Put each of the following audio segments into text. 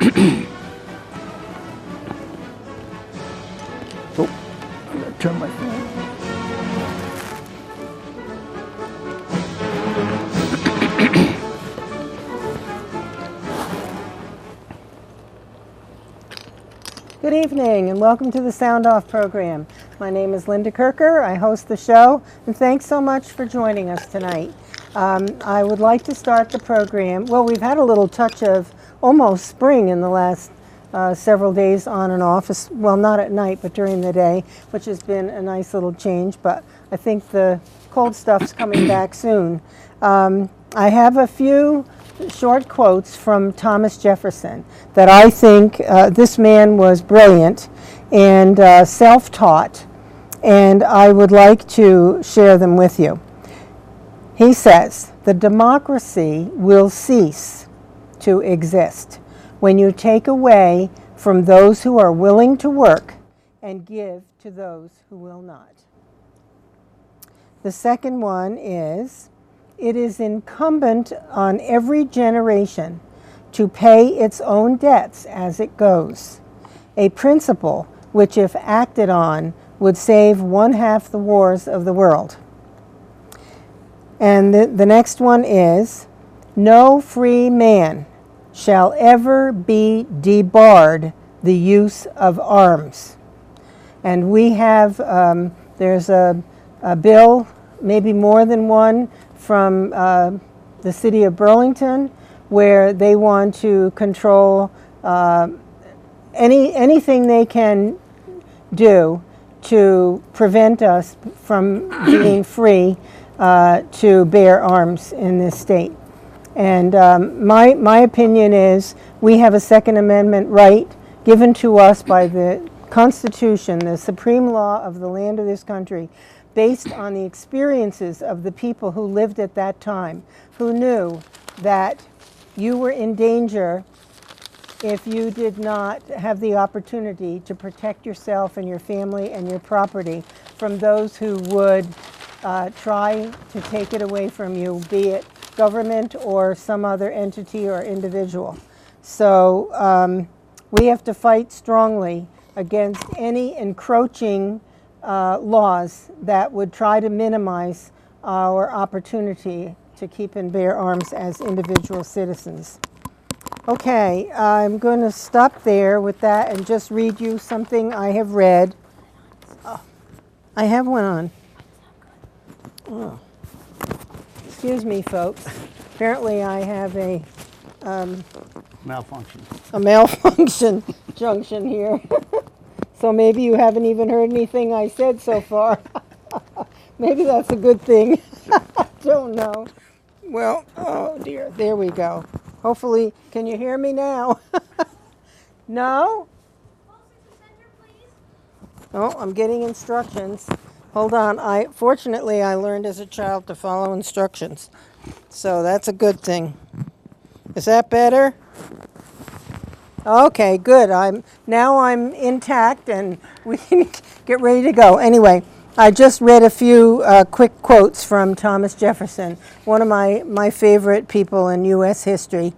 Oh, I'm going to turn my phone. Good evening and welcome to the Sound Off program. My name is Linda Kirker. I host the show, and thanks so much for joining us tonight. I would like to start the program. Well, we've had a little touch of almost spring in the last several days on and off. Well, not at night, but during the day, which has been a nice little change. But I think the cold stuff's coming back soon. I have a few short quotes from Thomas Jefferson that I think this man was brilliant and self-taught, and I would like to share them with you. He says, "The democracy will cease to exist when you take away from those who are willing to work and give to those who will not." The second one is, "It is incumbent on every generation to pay its own debts as it goes, a principle which, if acted on, would save one half the wars of the world." And the next one is, "No free man shall ever be debarred the use of arms." And we have, there's a bill, maybe more than one, from the city of Burlington, where they want to control anything they can do to prevent us from being free to bear arms in this state. And my opinion is we have a Second Amendment right given to us by the Constitution, the supreme law of the land of this country, based on the experiences of the people who lived at that time, who knew that you were in danger if you did not have the opportunity to protect yourself and your family and your property from those who would try to take it away from you, be it government or some other entity or individual. So we have to fight strongly against any encroaching laws that would try to minimize our opportunity to keep and bear arms as individual citizens. Okay, I'm going to stop there with that and just read you something I have read. Oh, I have one on. Oh. Excuse me, folks. Apparently I have a malfunction junction here. So maybe you haven't even heard anything I said so far. Maybe that's a good thing. I don't know. Well, oh dear, there we go. Hopefully, can you hear me now? No? Oh, I'm getting instructions. Hold on. Fortunately, I learned as a child to follow instructions. So that's a good thing. Is that better? Okay, good. Now I'm intact and we can get ready to go. Anyway, I just read a few quick quotes from Thomas Jefferson, one of my favorite people in U.S. history.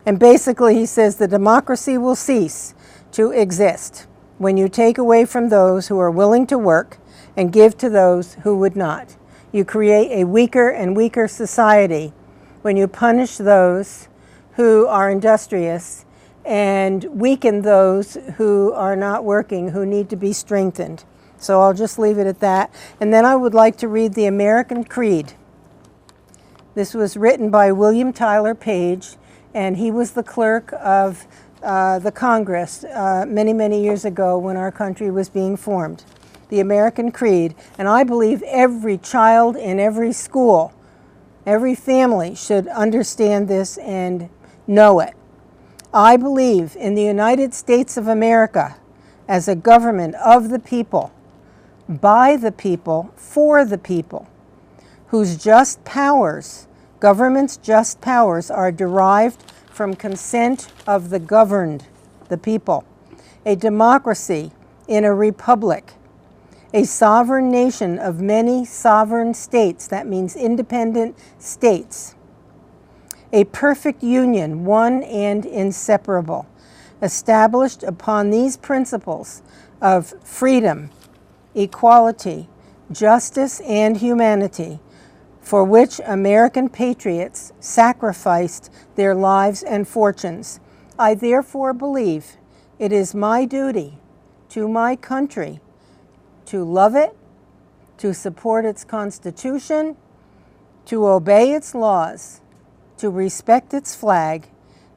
And basically he says, "The democracy will cease to exist when you take away from those who are willing to work and give to those who would not. You create a weaker and weaker society when you punish those who are industrious and weaken those who are not working, who need to be strengthened." So I'll just leave it at that. And then I would like to read the American Creed. This was written by William Tyler Page, and he was the clerk of the Congress many, many years ago when our country was being formed. The American Creed. And I believe every child in every school, every family should understand this and know it. "I believe in the United States of America as a government of the people, by the people, for the people, whose just powers, government's just powers, are derived from consent of the governed, the people, a democracy in a republic, a sovereign nation of many sovereign states," that means independent states, "a perfect union, one and inseparable, established upon these principles of freedom, equality, justice, and humanity, for which American patriots sacrificed their lives and fortunes. I therefore believe it is my duty to my country to love it, to support its Constitution, to obey its laws, to respect its flag,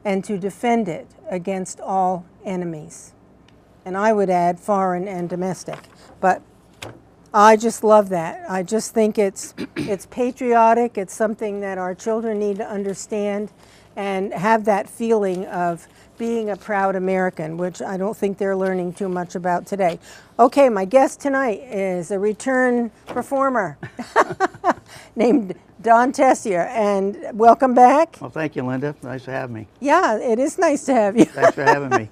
and to defend it against all enemies. And I would add foreign and domestic. But I just love that. I just think it's patriotic. It's something that our children need to understand and have that feeling of being a proud American, which I don't think they're learning too much about today. Okay, my guest tonight is a return performer named Don Tessier, and welcome back. Well, thank you, Linda. Nice to have me. Yeah, it is nice to have you. Thanks for having me.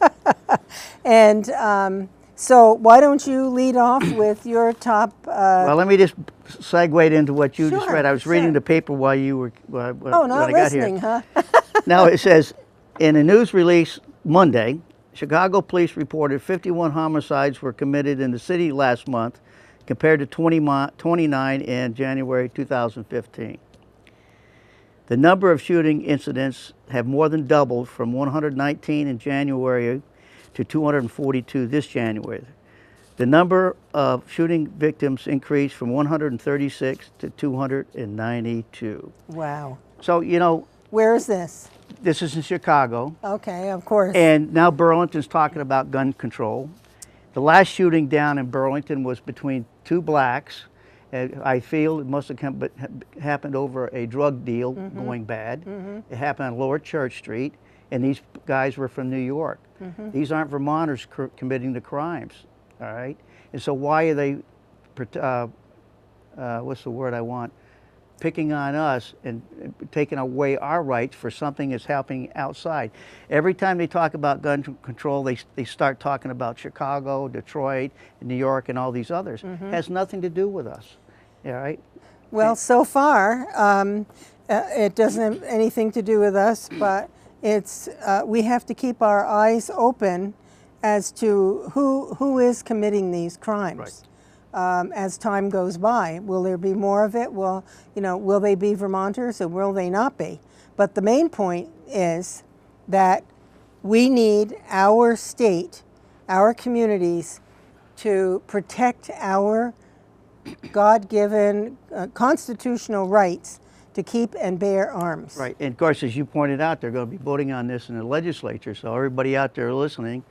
And so why don't you lead off with your top... well, let me just segue into what you just Sure, read. I was reading the paper while you were oh, when not I got listening, here. huh? Now it says, in a news release Monday, Chicago police reported 51 homicides were committed in the city last month, compared to 29 in January 2015. The number of shooting incidents have more than doubled from 119 in January to 242 this January. The number of shooting victims increased from 136 to 292. Wow. So, you know, Where is this? this is in Chicago. Okay, of course. And now Burlington's talking about gun control. The last shooting down in Burlington was between two blacks. I feel it must have happened over a drug deal going bad. It happened on Lower Church Street, and these guys were from New York. These aren't Vermonters committing the crimes, all right? And so why are they, what's the word I want, picking on us and taking away our rights for something that's happening outside? Every time they talk about gun control, they start talking about Chicago, Detroit, New York, and all these others. It has nothing to do with us, all right? Well, so far, it doesn't have anything to do with us, but it's we have to keep our eyes open as to who is committing these crimes. As time goes by, will there be more of it? Will they be Vermonters or will they not be? But the main point is that we need our state, our communities, to protect our God-given constitutional rights to keep and bear arms. Right, and of course, as you pointed out, they're going to be voting on this in the legislature, so everybody out there listening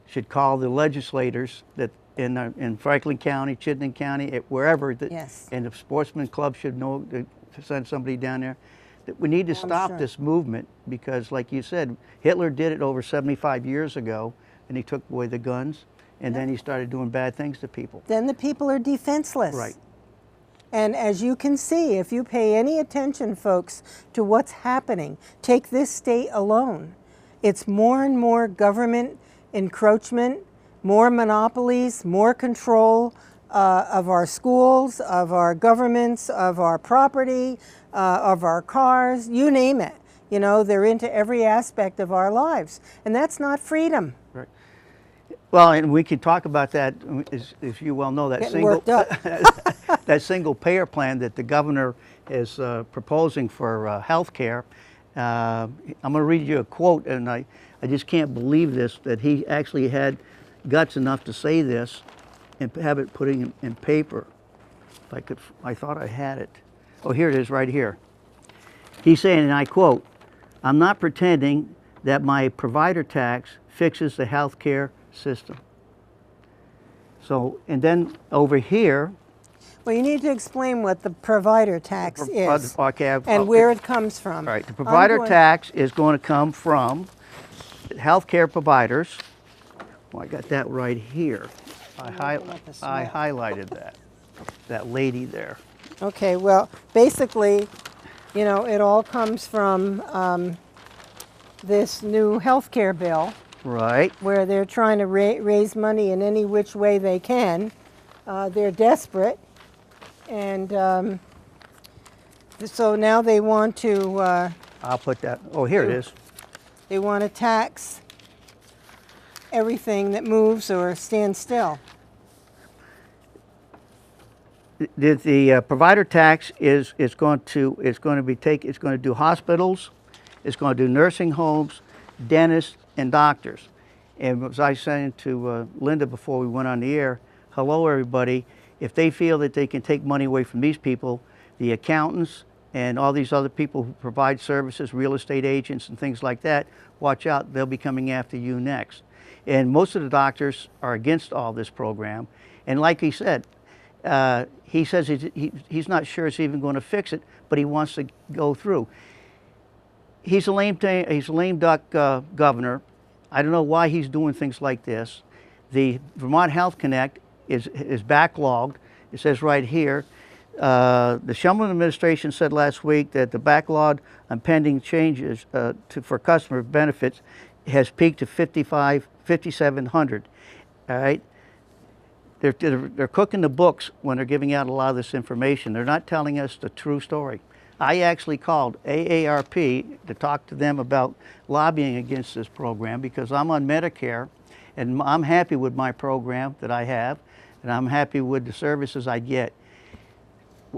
should call the legislators that in Franklin County, Chittenden County, wherever, Yes. and the sportsman club should know to send somebody down there, that we need to stop this movement, because like you said, Hitler did it over 75 years ago, and he took away the guns, and then he started doing bad things to people. Then the people are defenseless. Right. And as you can see, if you pay any attention, folks, to what's happening, take this state alone. It's more and more government encroachment, more monopolies, more control of our schools, of our governments, of our property, of our cars, you name it. You know, they're into every aspect of our lives. And that's not freedom. Right. Well, and we can talk about that, as you well know, that Getting worked up. that single payer plan that the governor is proposing for health care. I'm going to read you a quote, and I just can't believe this, that he actually had guts enough to say this and have it put in paper. If I thought I had it. Oh, here it is right here. He's saying, and I quote, "I'm not pretending that my provider tax fixes the health care system." So, and then over here. Well, you need to explain what the provider tax is and where it comes from. All right, the provider tax is going to come from healthcare providers. Well, I got that right here. I highlighted that lady there. Okay, well, basically, you know, it all comes from this new health care bill. Right. Where they're trying to raise money in any which way they can. They're desperate. And so now they want to... I'll put that, oh, here it is. They want to tax everything that moves or stands still. The provider tax is going to do hospitals, it's going to do nursing homes, dentists, and doctors. And as I was saying to Linda before we went on the air, hello everybody. If they feel that they can take money away from these people, the accountants and all these other people who provide services, real estate agents and things like that, watch out, they'll be coming after you next. And most of the doctors are against all this program. And like he said, he says he's not sure it's even going to fix it, but he wants to go through. He's a lame duck governor. I don't know why he's doing things like this. The Vermont Health Connect is backlogged. It says right here, the Shumlin administration said last week that the backlog on pending changes for customer benefits has peaked to 5,700. All right. They're cooking the books when they're giving out a lot of this information. They're not telling us the true story. I actually called AARP to talk to them about lobbying against this program because I'm on Medicare and I'm happy with my program that I have and I'm happy with the services I get.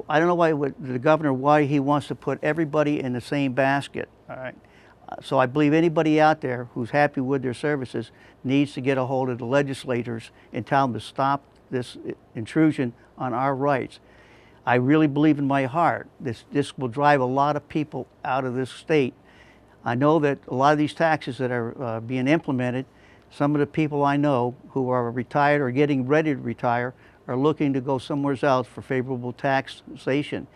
I don't know why the governor he wants to put everybody in the same basket. All right. So I believe anybody out there who's happy with their services needs to get a hold of the legislators and tell them to stop this intrusion on our rights. I really believe in my heart this will drive a lot of people out of this state. I know that a lot of these taxes that are being implemented, some of the people I know who are retired or getting ready to retire are looking to go somewhere else for favorable taxation.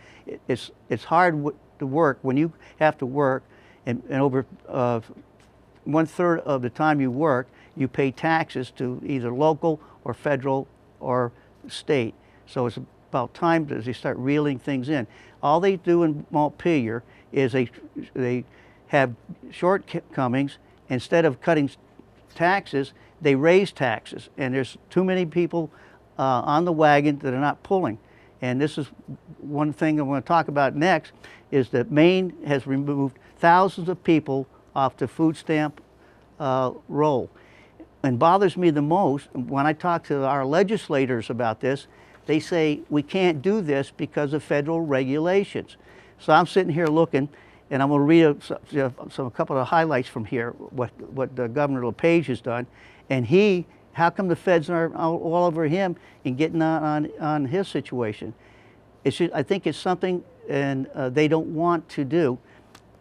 It's hard to work when you have to work and over 1/3 of the time you work, you pay taxes to either local or federal or state. So it's about time that they start reeling things in. All they do in Montpelier is they have shortcomings. Instead of cutting taxes, they raise taxes. And there's too many people on the wagon that are not pulling. And this is one thing I want to talk about next, is that Maine has removed thousands of people off the food stamp roll. And bothers me the most, when I talk to our legislators about this, they say we can't do this because of federal regulations. So I'm sitting here looking, and I'm going to read a couple of highlights from here, what Governor LePage has done. And how come the feds are all over him and getting on his situation? I think it's something they don't want to do.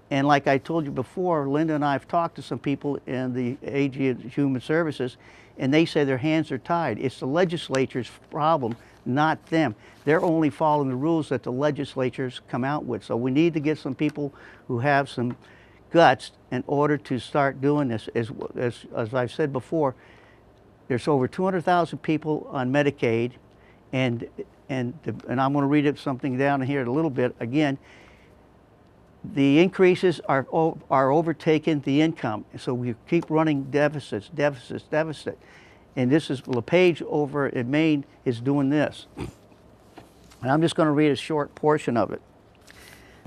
And like I told you before, Linda and I have talked to some people in the AG of Human Services, and they say their hands are tied. It's the legislature's problem, not them. They're only following the rules that the legislatures come out with. So we need to get some people who have some guts in order to start doing this. As I've said before, there's over 200,000 people on Medicaid, and I'm going to read something down here a little bit again. The increases are overtaking the income, so we keep running deficits. And this is LePage over in Maine is doing this. And I'm just going to read a short portion of it.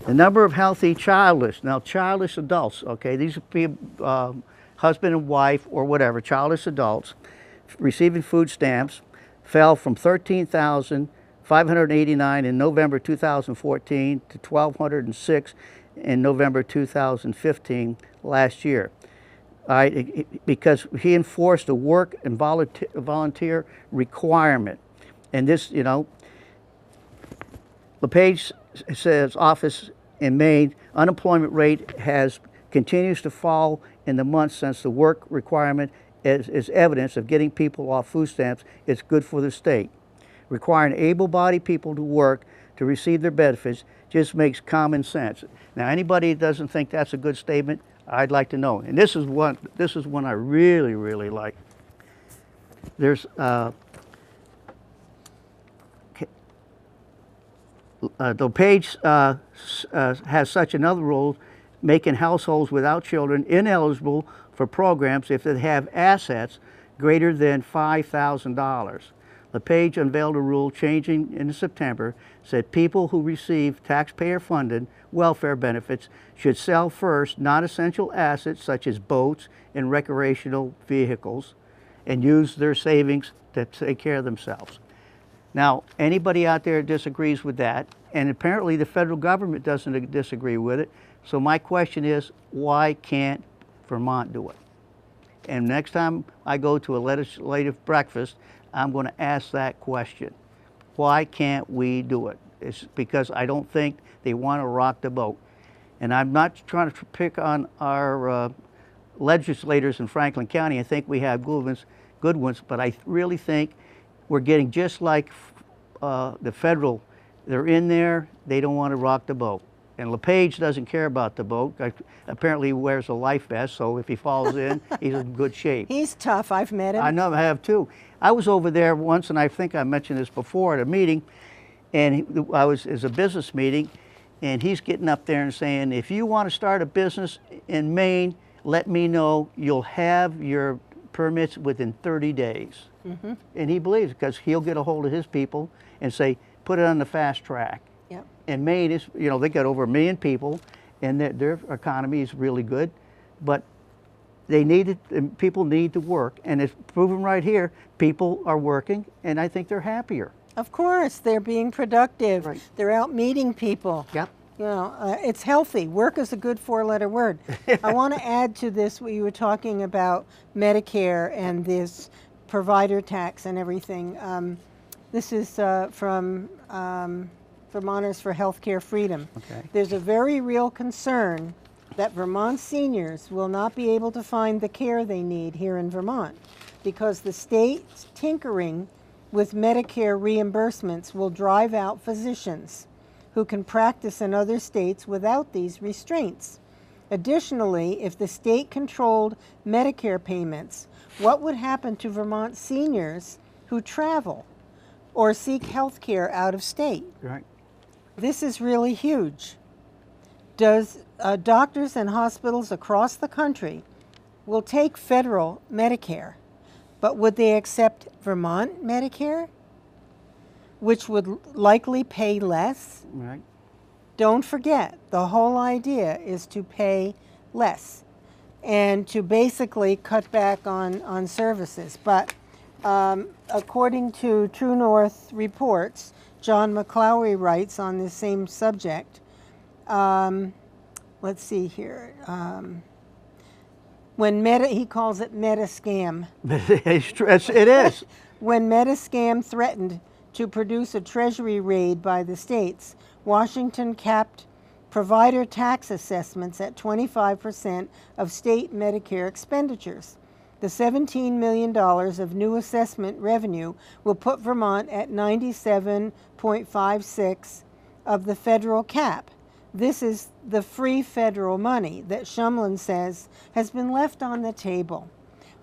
The number of healthy childless adults, okay, these would be husband and wife or whatever, childless adults receiving food stamps fell from 13,589 in November 2014 to 1,206 in November 2015 last year. Because he enforced a work and volunteer requirement. And this, LePage says office in Maine, unemployment rate continues to fall in the months since the work requirement is evidence of getting people off food stamps. It's good for the state. Requiring able-bodied people to work to receive their benefits just makes common sense. Now, anybody that doesn't think that's a good statement, I'd like to know. And this is one I really, really like. There's LePage has such another rule, making households without children ineligible for programs if they have assets greater than $5,000. LePage unveiled a rule changing in September, said people who receive taxpayer-funded welfare benefits should sell first non-essential assets such as boats and recreational vehicles. and use their savings to take care of themselves. Now, anybody out there disagrees with that, and apparently the federal government doesn't disagree with it. So my question is, why can't Vermont do it? And next time I go to a legislative breakfast, I'm going to ask that question. Why can't we do it? It's because I don't think they want to rock the boat. And I'm not trying to pick on our legislators in Franklin County. I think we have good ones, but I really think we're getting just like the federal. They're in there, they don't want to rock the boat. And LePage doesn't care about the boat. Apparently he wears a life vest, so if he falls in, he's in good shape. He's tough. I've met him. I know, I have too. I was over there once, and I think I mentioned this before at a meeting, and it was a business meeting, and he's getting up there and saying, if you want to start a business in Maine, let me know. You'll have your permits within 30 days. Mm-hmm. And he believes it because he'll get a hold of his people and say, put it on the fast track. Yep. And Maine is, they got over 1 million people, and their economy is really good, but people need to work, and it's proven right here. People are working, and I think they're happier. Of course, they're being productive. Right. They're out meeting people. Yep. It's healthy. Work is a good 4-letter word. I want to add to this what you were talking about Medicare and this provider tax and everything. This is from Vermonters for Healthcare Freedom. Okay. There's a very real concern that Vermont seniors will not be able to find the care they need here in Vermont because the state's tinkering with Medicare reimbursements will drive out physicians who can practice in other states without these restraints. Additionally, if the state controlled Medicare payments, what would happen to Vermont seniors who travel or seek health care out of state? Right. This is really huge. Doctors and hospitals across the country will take federal Medicare, but would they accept Vermont Medicare, which would likely pay less? Right. Don't forget, the whole idea is to pay less and to basically cut back on services. But according to True North reports, John McClowry writes on this same subject. Let's see here. He calls it meta scam. It is. When Metascam threatened to produce a treasury raid by the states, Washington capped provider tax assessments at 25% of state Medicare expenditures. The $17 million of new assessment revenue will put Vermont at 97.56 of the federal cap. This is the free federal money that Shumlin says has been left on the table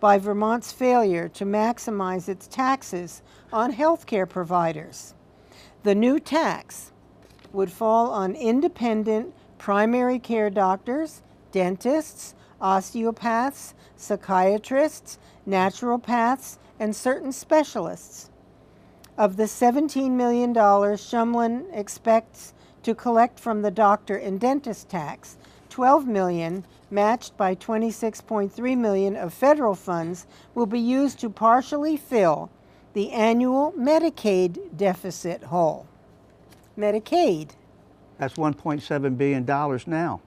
by Vermont's failure to maximize its taxes on healthcare providers. The new tax would fall on independent primary care doctors, dentists, osteopaths, psychiatrists, naturopaths, and certain specialists. Of the $17 million Shumlin expects to collect from the doctor and dentist tax, $12 million, matched by $26.3 million of federal funds, will be used to partially fill the annual Medicaid deficit hole. Medicaid. That's $1.7 billion now.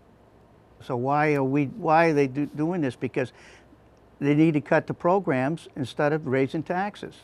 So why are they doing this? Because they need to cut the programs instead of raising taxes.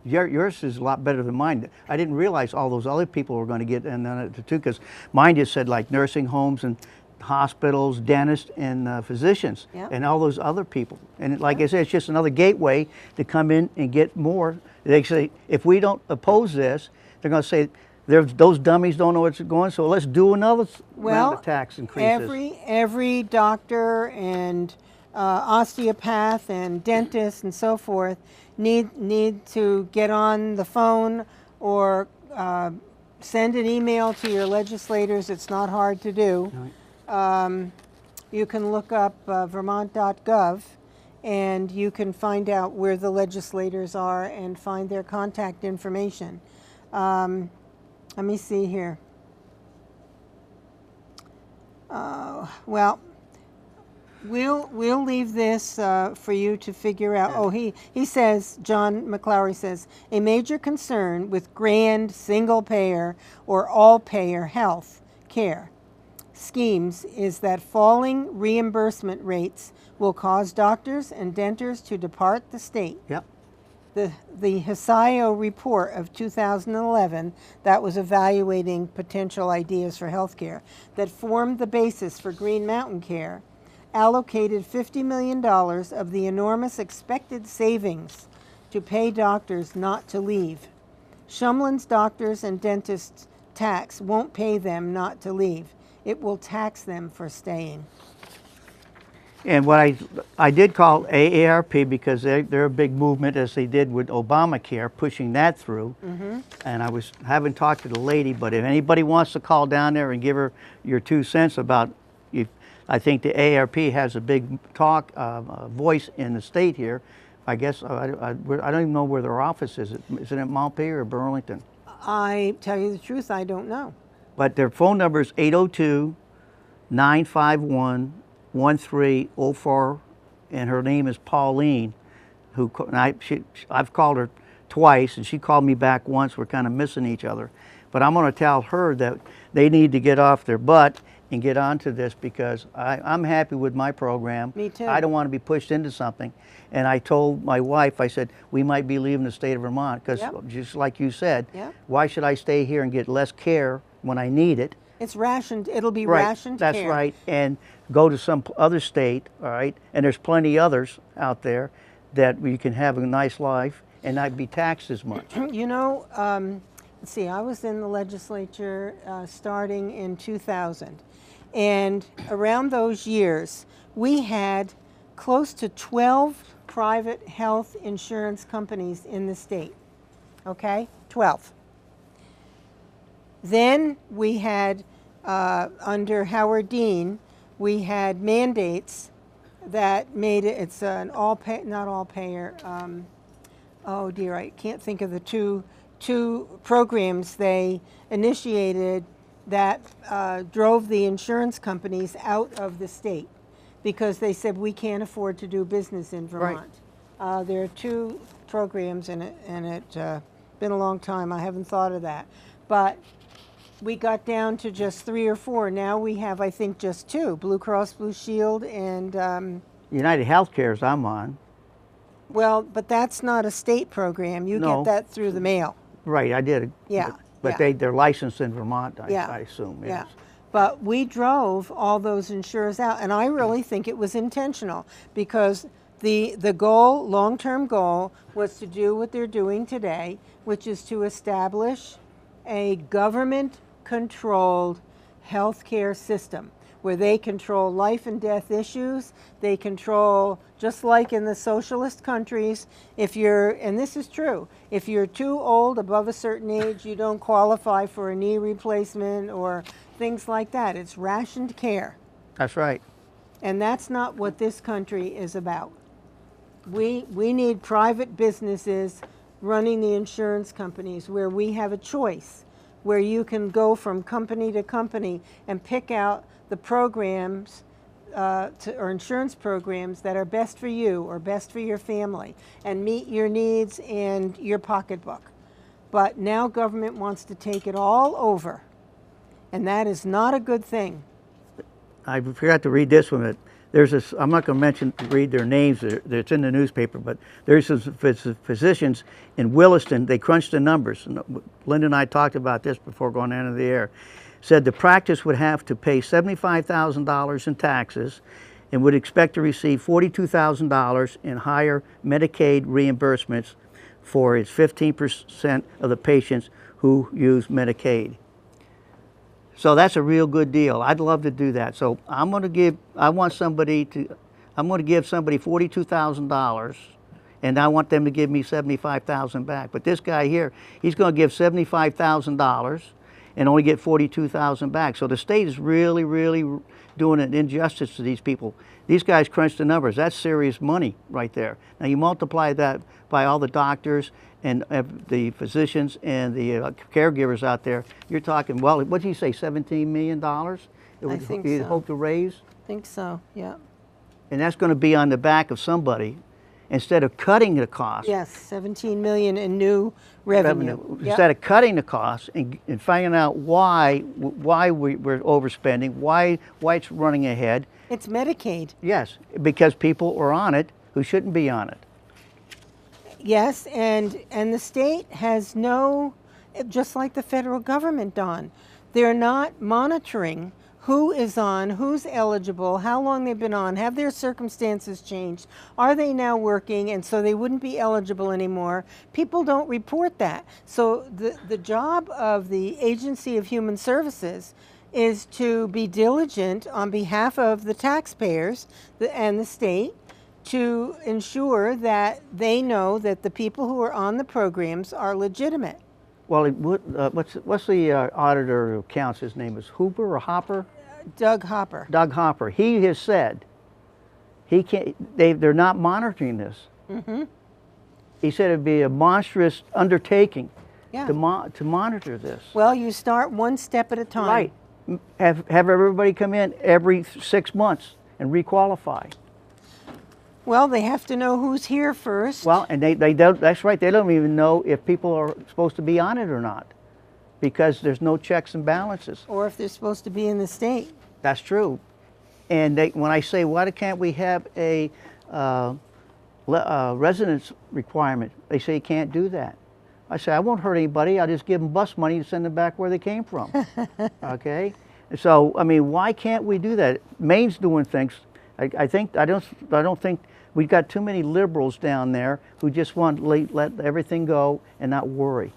Yours is a lot better than mine. I didn't realize all those other people were going to get in on it too, because mine just said like nursing homes and hospitals, dentists, and physicians, and all those other people. And like I said, it's just another gateway to come in and get more. They say, if we don't oppose this, they're going to say, those dummies don't know what's going, so let's do another round of tax increases. Every doctor and osteopath and dentist and so forth need to get on the phone or send an email to your legislators. It's not hard to do. Right. You can look up vermont.gov and you can find out where the legislators are and find their contact information. Let me see here. We'll leave this for you to figure out. Oh, he says, John McClowery says, a major concern with grand single payer or all payer health care schemes is that falling reimbursement rates will cause doctors and dentists to depart the state. Yep. The Hisio report of 2011 that was evaluating potential ideas for healthcare that formed the basis for Green Mountain Care allocated $50 million of the enormous expected savings to pay doctors not to leave. Shumlin's doctors and dentists tax won't pay them not to leave. It will tax them for staying. And what I did call AARP because they're a big movement, as they did with Obamacare, pushing that through. And I haven't talked to the lady, but if anybody wants to call down there and give her your 2 cents about, I think the AARP has a big voice in the state here. I guess I don't even know where their office is. Is it in Montpelier or Burlington? I tell you the truth, I don't know. But their phone number is 802-951-1304, and her name is Pauline. I've called her twice, and she called me back once. We're kind of missing each other. But I'm going to tell her that they need to get off their butt and get onto this because I'm happy with my program. Me too. I don't want to be pushed into something. And I told my wife, I said, we might be leaving the state of Vermont because just like you said, why should I stay here and get less care when I need it? It's rationed. It'll be right, rationed that's care. right. And go to some other state, all right? And there's plenty others out there that you can have a nice life and not be taxed as much. You know, let's see, I was in the legislature starting in 2000. And around those years, we had close to 12 private health insurance companies in the state. Okay? 12. Then we had, under Howard Dean, we had mandates that made it, it's an not all payer, oh dear, I can't think of the two programs they initiated that drove the insurance companies out of the state because they said we can't afford to do business in Vermont. Right. There are 2 programs in it, and it's been a long time. I haven't thought of that. But we got down to just 3 or 4. Now we have, I think, just 2, Blue Cross Blue Shield and... United Healthcare's I'm on. Well, but that's not a state program. You get that through the mail. Right, I did. Yeah. But they're licensed in Vermont, I assume. Yes. Yeah. But we drove all those insurers out, and I really think it was intentional because the goal, long-term goal, was to do what they're doing today, which is to establish a government-controlled healthcare system where they control life and death issues. They control, just like in the socialist countries, if you're, and this is true, if you're too old, above a certain age, you don't qualify for a knee replacement or things like that. It's rationed care. That's right. And that's not what this country is about. We need private businesses running the insurance companies where we have a choice, where you can go from company to company and pick out the programs or insurance programs that are best for you or best for your family and meet your needs and your pocketbook. But now government wants to take it all over, and that is not a good thing. I forgot to read this one. There's this, I'm not going to read their names, it's in the newspaper, but there's some physicians in Williston, they crunched the numbers. Linda and I talked about this before going into the air. Said the practice would have to pay $75,000 in taxes and would expect to receive $42,000 in higher Medicaid reimbursements for its 15% of the patients who use Medicaid. So that's a real good deal. I'd love to do that. So I'm going to give somebody $42,000 and I want them to give me $75,000 back. But this guy here, he's going to give $75,000 and only get $42,000 back. So the state is really, really doing an injustice to these people. These guys crunch the numbers. That's serious money right there. Now you multiply that by all the doctors and the physicians and the caregivers out there, you're talking, well, what did you say, $17 million? I think so. You'd hope to raise? I think so, yeah. And that's going to be on the back of somebody instead of cutting the cost. Yes, 17 million in new revenue. Yep. Instead of cutting the costs and finding out why we're overspending, why it's running ahead. It's Medicaid. Yes, because people are on it who shouldn't be on it. Yes, and the state has no, just like the federal government, Don, they're not monitoring who is on, who's eligible, how long they've been on, have their circumstances changed, are they now working, and so they wouldn't be eligible anymore. People don't report that. So the job of the Agency of Human Services is to be diligent on behalf of the taxpayers and the state to ensure that they know that the people who are on the programs are legitimate. Well, what's the auditor who counts? His name is Hooper or Hopper? Doug Hopper. Doug Hopper. He has said he can't. They're not monitoring this. Mm-hmm. He said it'd be a monstrous undertaking to monitor this. Well, you start one step at a time. Right. Have everybody come in every 6 months and requalify. Well, they have to know who's here first. Well, and they don't, that's right, they don't even know if people are supposed to be on it or not because there's no checks and balances. Or if they're supposed to be in the state. That's true. And when I say, why can't we have a residence requirement, they say you can't do that. I say, I won't hurt anybody, I'll just give them bus money to send them back where they came from. Okay? So, I mean, why can't we do that? Maine's doing things. I don't think we've got too many liberals down there who just want to let everything go and not worry.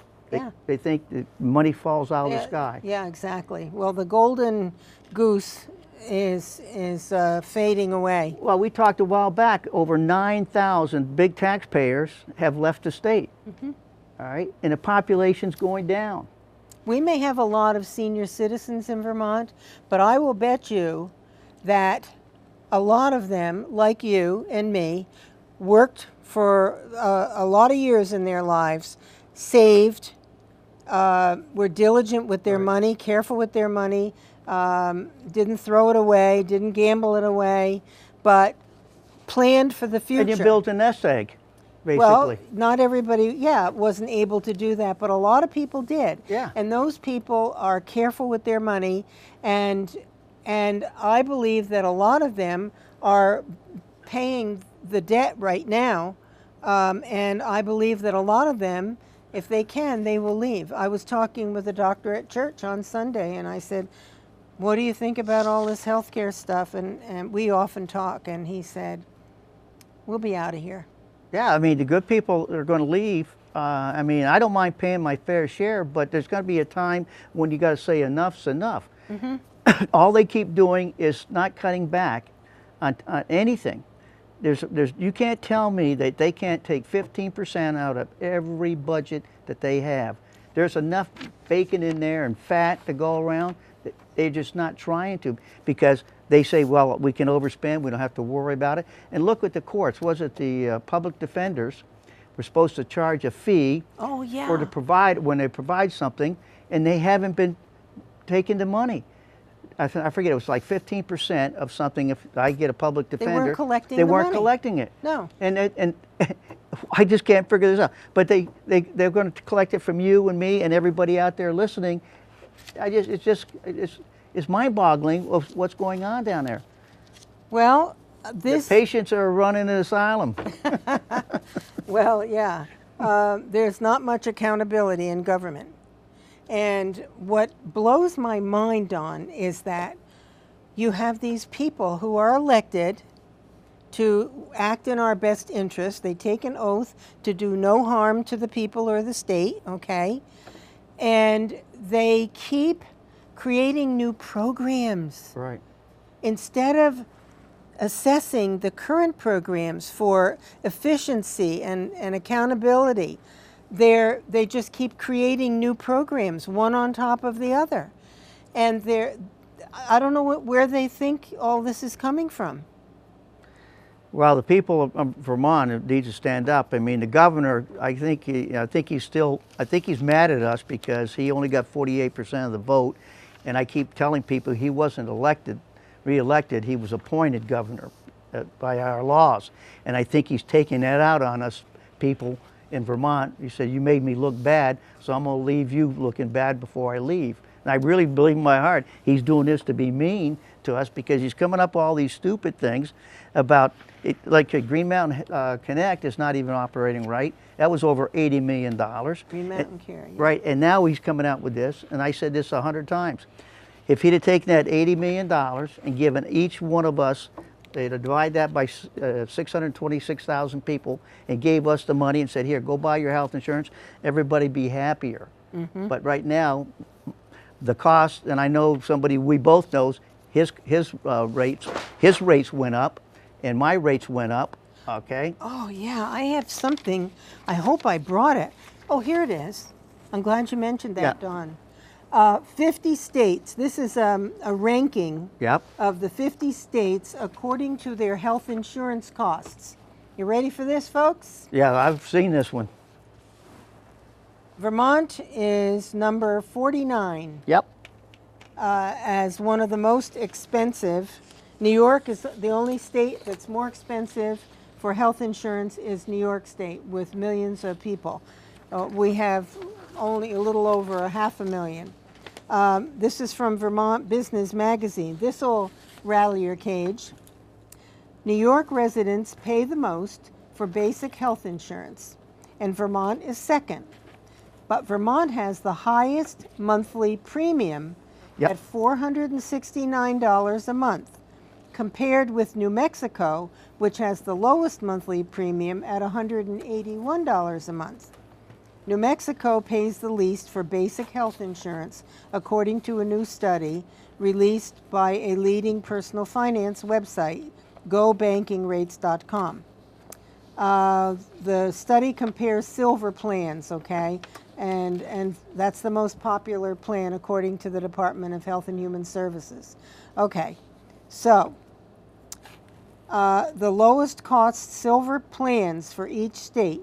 They think that money falls out of the sky. Yeah, exactly. Well, the golden goose is fading away. Well, we talked a while back, over 9,000 big taxpayers have left the state. Mm-hmm. All right, and the population's going down. We may have a lot of senior citizens in Vermont, but I will bet you that a lot of them, like you and me, worked for a lot of years in their lives, saved, were diligent with their money, careful with their money, didn't throw it away, didn't gamble it away, but planned for the future. And you built a nest egg, basically. Well, not everybody, wasn't able to do that, but a lot of people did. Yeah. And those people are careful with their money, and I believe that a lot of them are paying the debt right now, and I believe that a lot of them, if they can, they will leave. I was talking with a doctor at church on Sunday, and I said, what do you think about all this healthcare stuff? And we often talk, and he said, we'll be out of here. Yeah, I mean, the good people are going to leave. I mean, I don't mind paying my fair share, but there's going to be a time when you got to say enough's enough. Mm-hmm. All they keep doing is not cutting back on anything. You can't tell me that they can't take 15% out of every budget that they have. There's enough bacon in there and fat to go around. They're just not trying to because they say, well, we can overspend, we don't have to worry about it. And look at the courts. Was it the public defenders were supposed to charge a fee for to provide when they provide something, and they haven't been taking the money. I forget, it was like 15% of something. If I get a public defender, they weren't collecting they the weren't money. Collecting it. No. And I just can't figure this out. But they're going to collect it from you and me and everybody out there listening. It's mind-boggling of what's going on down there. Well, the patients are running an asylum. Well, yeah. There's not much accountability in government. And what blows my mind on is that you have these people who are elected to act in our best interest. They take an oath to do no harm to the people or the state, okay? And they keep creating new programs. Right. Instead of assessing the current programs for efficiency and accountability, they just keep creating new programs, one on top of the other. And I don't know where they think all this is coming from. Well, the people of Vermont need to stand up. I mean, the governor, I think he's mad at us because he only got 48% of the vote. And I keep telling people he wasn't re-elected, he was appointed governor. by our laws. And I think he's taking that out on us people in Vermont. He said, you made me look bad, so I'm going to leave you looking bad before I leave. And I really believe in my heart he's doing this to be mean to us, because he's coming up with all these stupid things about it, like Green Mountain Connect is not even operating right. That was over $80 million. Green Mountain Care. Yeah. Right, and now he's coming out with this, and I said this 100 times. If he'd have taken that $80 million and given each one of us, they'd divide that by 626,000 people and gave us the money and said, here, go buy your health insurance, everybody be happier. But right now, the cost, and I know somebody we both knows, his rates went up and my rates went up, okay? Oh, yeah, I have something. I hope I brought it. Oh, here it is. I'm glad you mentioned that, Yeah. Don. 50 states. This is a ranking Yep. of the 50 states according to their health insurance costs. You ready for this, folks? Yeah, I've seen this one. Vermont is number 49 Yep. as one of the most expensive. New York is the only state that's more expensive for health insurance is New York State, with millions of people. We have only a little over 500,000. This is from Vermont Business Magazine. This will rally your cage. New York residents pay the most for basic health insurance, and Vermont is second. But Vermont has the highest monthly premium at $469 a month, compared with New Mexico, which has the lowest monthly premium at $181 a month. New Mexico pays the least for basic health insurance, according to a new study released by a leading personal finance website, GoBankingRates.com. The study compares silver plans, okay? And that's the most popular plan according to the Department of Health and Human Services. Okay, so the lowest cost silver plans for each state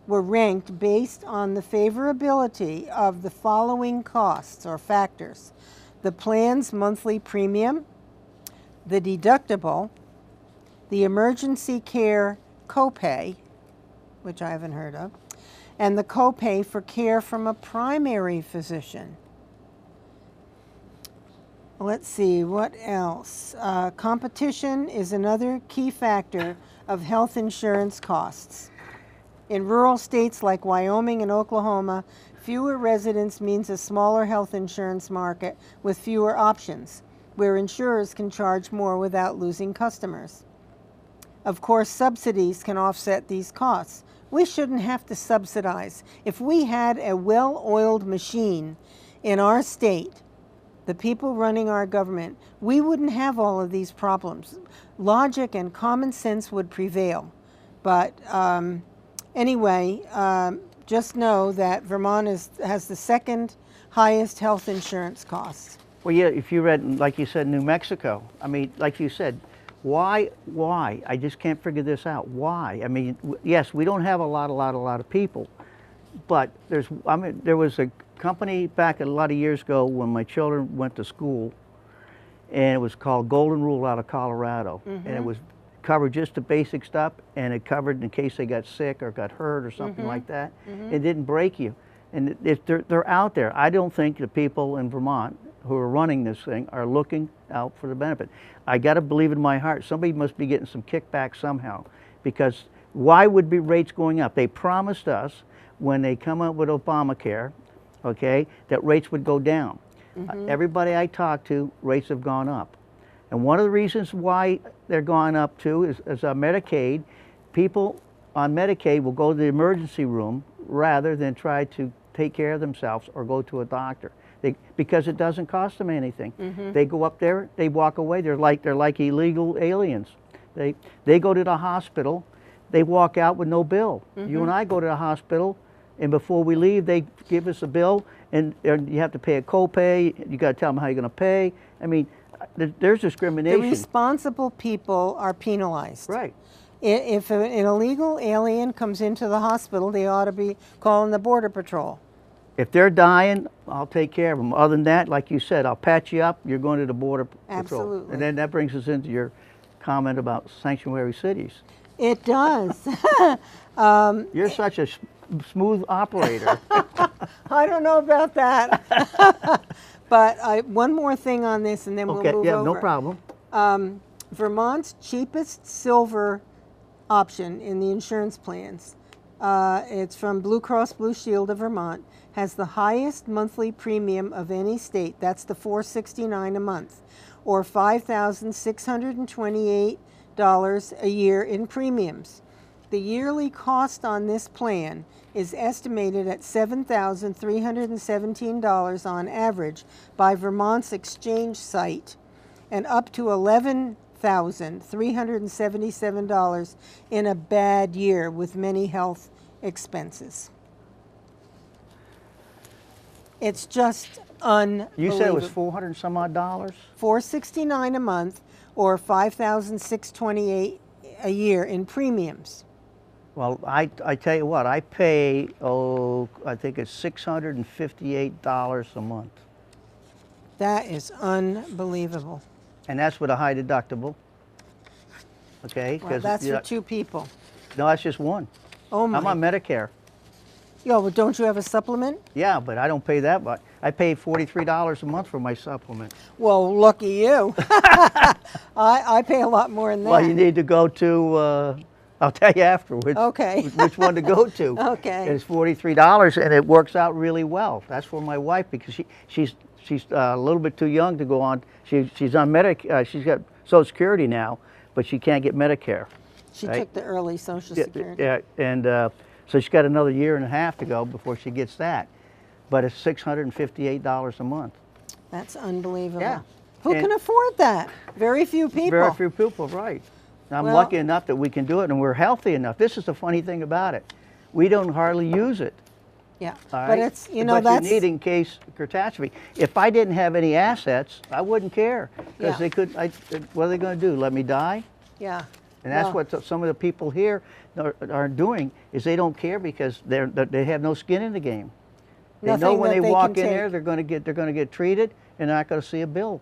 were ranked based on the favorability of the following costs or factors: the plan's monthly premium, the deductible, the emergency care copay, which I haven't heard of, and the copay for care from a primary physician. Let's see, what else? Competition is another key factor of health insurance costs. In rural states like Wyoming and Oklahoma, fewer residents means a smaller health insurance market with fewer options, where insurers can charge more without losing customers. Of course, subsidies can offset these costs. We shouldn't have to subsidize. If we had a well-oiled machine in our state, the people running our government, we wouldn't have all of these problems. Logic and common sense would prevail. But anyway, just know that Vermont has the second highest health insurance costs. Well, yeah, if you read, like you said, New Mexico, I mean, like you said, why? I just can't figure this out. Why? I mean, yes, we don't have a lot of people, but there was a company back a lot of years ago when my children went to school, and it was called Golden Rule out of Colorado, and it was covered just the basic stuff, and it covered in case they got sick or got hurt or something like that. It didn't break you, and they're out there. I don't think the people in Vermont who are running this thing are looking out for the benefit. I got to believe in my heart somebody must be getting some kickback somehow, because why would be rates going up? They promised us when they come up with Obamacare, okay, that rates would go down. Everybody I talk to, rates have gone up. And one of the reasons why they're going up too is Medicaid. People on Medicaid will go to the emergency room rather than try to take care of themselves or go to a doctor. Because it doesn't cost them anything. They go up there, they walk away. They're like illegal aliens. They go to the hospital, they walk out with no bill. You and I go to the hospital, and before we leave, they give us a bill, and you have to pay a copay. You got to tell them how you're going to pay. I mean, there's discrimination. The responsible people are penalized. Right. If an illegal alien comes into the hospital, they ought to be calling the Border Patrol. If they're dying, I'll take care of them. Other than that, like you said, I'll patch you up. You're going to the Border Patrol. Absolutely. And then that brings us into your comment about sanctuary cities. It does. You're such a smooth operator. I don't know about that. But one more thing on this, and then we'll Okay, move yeah, over. no problem. Vermont's cheapest silver option in the insurance plans. It's from Blue Cross Blue Shield of Vermont. Has the highest monthly premium of any state. That's the $469 a month, or $5,628 a year in premiums. The yearly cost on this plan is estimated at $7,317 on average by Vermont's exchange site, and up to $11,377 in a bad year with many health expenses. It's just unbelievable. You said it was 400 and some odd dollars? $469 a month, or $5,628 a year in premiums. Well, I tell you what, I pay, I think it's $658 a month. That is unbelievable. And that's with a high deductible. Okay? Well, that's for two people. No, that's just one. Oh my. I'm on Medicare. Yo, well, don't you have a supplement? Yeah, but I don't pay that much. I pay $43 a month for my supplement. Well, lucky you. I pay a lot more than that. Well, you need to go to, I'll tell you afterwards. Okay. Which one to go to. Okay. It's $43 and it works out really well. That's for my wife because she's a little bit too young to go on. She's on Medicare. She's got Social Security now, but she can't get Medicare. She right? took the early Social Security. Yeah, and so she's got another year and a half to go before she gets that. But it's $658 a month. That's unbelievable. Yeah. Who can afford that? Very few people. Very few people, right. I'm Well, lucky enough that we can do it and we're healthy enough. This is the funny thing about it. We don't hardly use it. Yeah, All but right? it's, you know, but that's... you need in case catastrophe. If I didn't have any assets, I wouldn't care. Because Yeah. they could, what are they going to do, let me die? Yeah. And that's Well, what some of the people here are doing, is they don't care because they have no skin in the game. They know Nothing when that they they walk can in there, they're going to get treated, and they're not going to see a bill.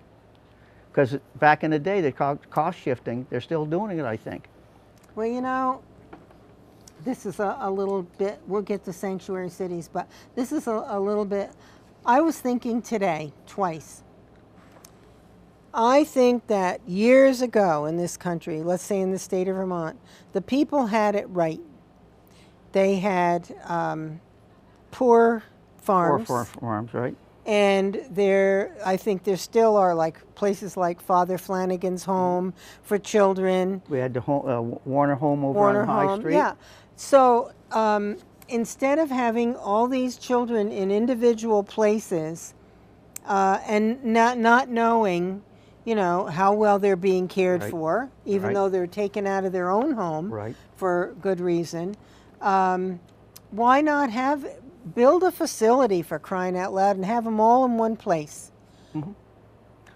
Because back in the day, they called cost shifting. They're still doing it, I think. Well, you know, this is a little bit, we'll get to sanctuary cities, but this is a little bit, I was thinking today, twice. I think that years ago in this country, let's say in the state of Vermont, the people had it right. They had poor farms. Poor farms, right? And I think there still are like places like Father Flanagan's Home for children. We had the Warner Home over Warner on High Home, Street. yeah. So instead of having all these children in individual places and not knowing, you know, how well they're being cared Right. for, even Right. though they're taken out of their own home Right. for good reason, why not build a facility, for crying out loud, and have them all in one place? Mm-hmm.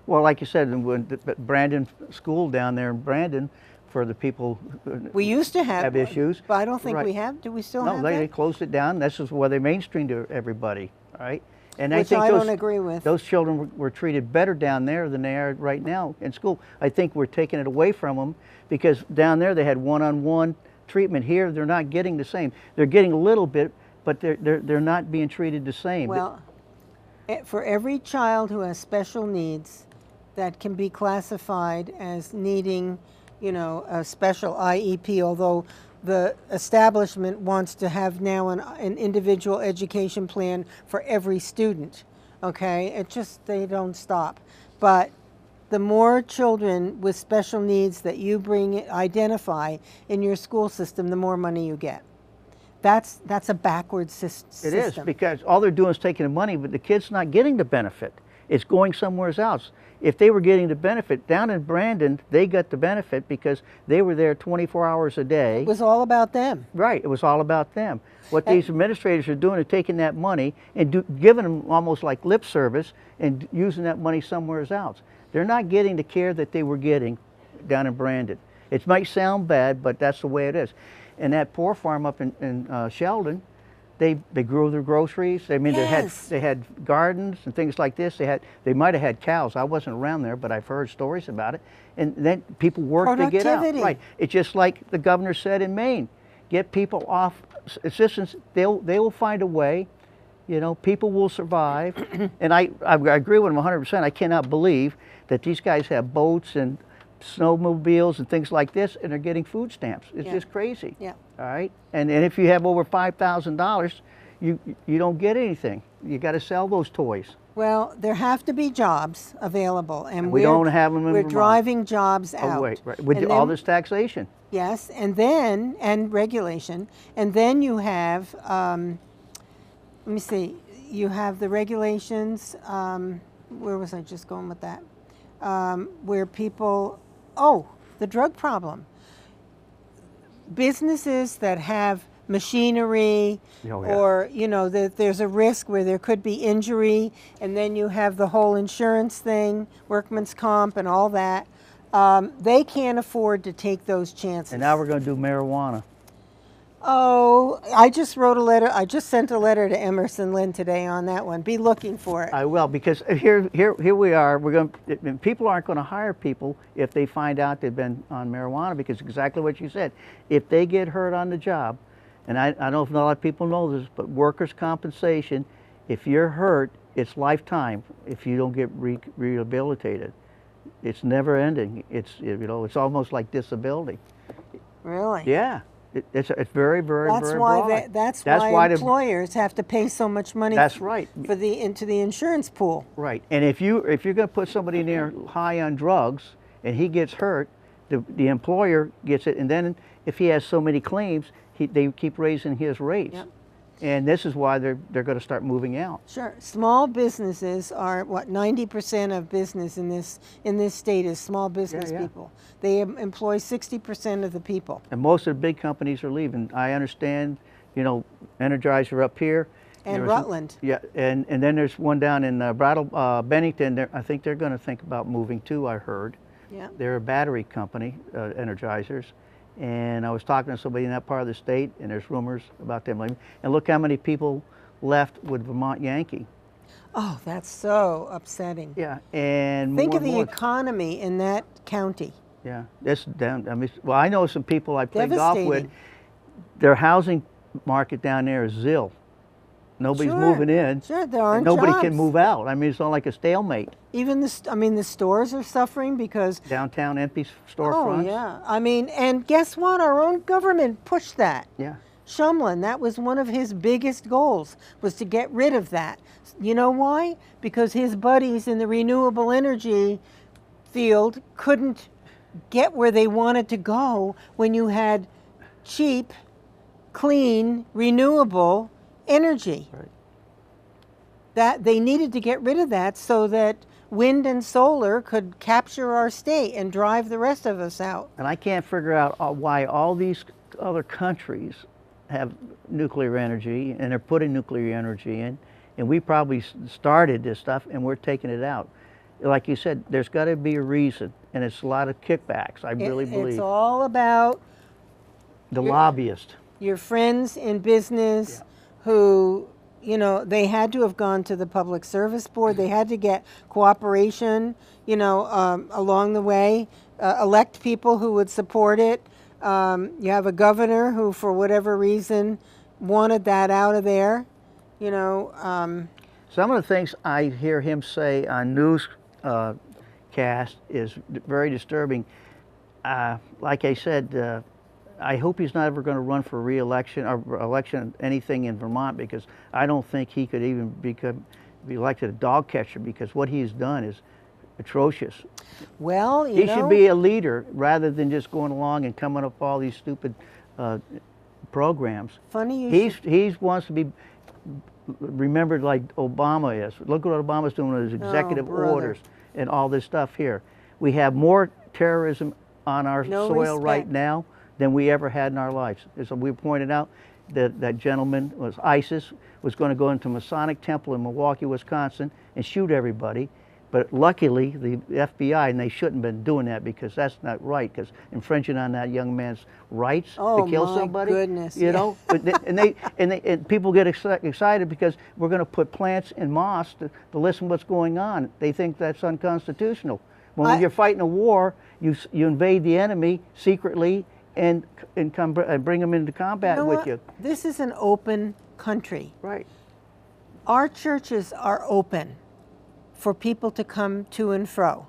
Well, like you said, when the Brandon School down there in Brandon, for the people who We used to have issues. but I don't think Right. we have. Do we still No, have they that? closed it down. This is where they mainstreamed everybody, right? And Which I don't agree with. Those children were treated better down there than they are right now in school. I think we're taking it away from them because down there they had one-on-one treatment. Here they're not getting the same. They're getting a little bit, but they're not being treated the same. Well, for every child who has special needs that can be classified as needing, you know, a special IEP, although the establishment wants to have now an individual education plan for every student, okay? It just, they don't stop. But the more children with special needs that you identify in your school system, the more money you get. That's a backwards system. It is, because all they're doing is taking the money, but the kid's not getting the benefit. It's going somewhere else. If they were getting the benefit, down in Brandon, they got the benefit because they were there 24 hours a day. It was all about them. Right, it was all about them. What these administrators are doing is taking that money and giving them almost like lip service and using that money somewhere else. They're not getting the care that they were getting down in Brandon. It might sound bad, but that's the way it is. And that poor farm up in Sheldon, they grew their groceries. I mean, Yes. they had gardens and things like this. They might have had cows. I wasn't around there, but I've heard stories about it. And then people work to get out. Productivity. Right. It's just like the governor said in Maine. Get people off assistance. They will find a way. You know, people will survive. And I agree with them 100%. I cannot believe that these guys have boats and snowmobiles and things like this, and they're getting food stamps. It's just crazy. Yeah. All right. And if you have over $5,000, you don't get anything. You got to sell those toys. Well, there have to be jobs available, and we don't have them in We're Vermont. driving jobs out. Oh, wait, right. With And all then- this taxation. Yes, and regulation, and then you have, let me see, you have the regulations, where was I just going with that? Where people, the drug problem. Businesses that have machinery, Oh, yeah. or, you know, that there's a risk where there could be injury, and then you have the whole insurance thing, workman's comp and all that. They can't afford to take those chances. And now we're going to do marijuana. Oh, I just wrote a letter. I just sent a letter to Emerson Lynn today on that one. Be looking for it. I will, because here we are. People aren't going to hire people if they find out they've been on marijuana, because exactly what you said. If they get hurt on the job, and I don't know if a lot of people know this, but workers' compensation, if you're hurt, it's lifetime if you don't get rehabilitated. It's never ending. It's almost like disability. Really? Yeah. It's very, very, That's very why broad. that's why the- employers have to pay so much money. That's right. Into the insurance pool. Right. And if you're going to put somebody in there high on drugs and he gets hurt, the employer gets it. And then if he has so many claims, they keep raising his rates. Yep. And this is why they're going to start moving out. Sure. Small businesses are 90% of business in this state is small business Yeah. people. They employ 60% of the people. And most of the big companies are leaving. I understand, Energizer up here. And There's- Rutland. Yeah, and then there's one down in Bennington. I think they're going to think about moving too, I heard. Yeah. They're a battery company, Energizers. And I was talking to somebody in that part of the state, and there's rumors about them leaving. And look how many people left with Vermont Yankee. Oh, that's so upsetting. Yeah, and Think more of and the more. economy in that county. Yeah, that's down. I mean, well, I know some people I play golf with. Devastating. Their housing market down there is zil. Nobody's Sure. moving in. Sure, there and aren't nobody jobs. can move out. I mean, it's not like a stalemate. Even the stores are suffering because Downtown empty storefronts. Oh yeah, I mean, and guess what? Our own government pushed that. Yeah. Shumlin, that was one of his biggest goals, was to get rid of that. You know why? Because his buddies in the renewable energy field couldn't get where they wanted to go when you had cheap, clean, renewable energy. Right. That they needed to get rid of that so that wind and solar could capture our state and drive the rest of us out. And I can't figure out why all these other countries have nuclear energy and they're putting nuclear energy in, and we probably started this stuff and we're taking it out. Like you said, there's got to be a reason, and it's a lot of kickbacks. I really believe. It's all about The lobbyist. your friends in business who, they had to have gone to the Public Service Board. They had to get cooperation, along the way, elect people who would support it. You have a governor who, for whatever reason, wanted that out of there. Some of the things I hear him say on newscast is very disturbing. Like I said, I hope he's not ever going to run for re-election or election anything in Vermont, because I don't think he could even be elected a dog catcher, because what he's done is atrocious. Well, He should be a leader rather than just going along and coming up with all these stupid programs. Funny you He wants to be remembered like Obama is. Look what Obama's doing with his executive brother. orders and all this stuff here. We have more terrorism on our No soil right respect. now than we ever had in our lives. As we pointed out, that gentleman ISIS was going to go into Masonic Temple in Milwaukee, Wisconsin, and shoot everybody. But luckily, the FBI, and they shouldn't have been doing that because that's not right, because infringing on that young man's rights Oh, to kill my somebody. goodness, You yeah. know, and people get excited because we're going to put plants in mosques to listen what's going on. They think that's unconstitutional. When you're fighting a war, you invade the enemy secretly and bring them into combat You know with what? you. This is an open country. Right. Our churches are open for people to come to and fro.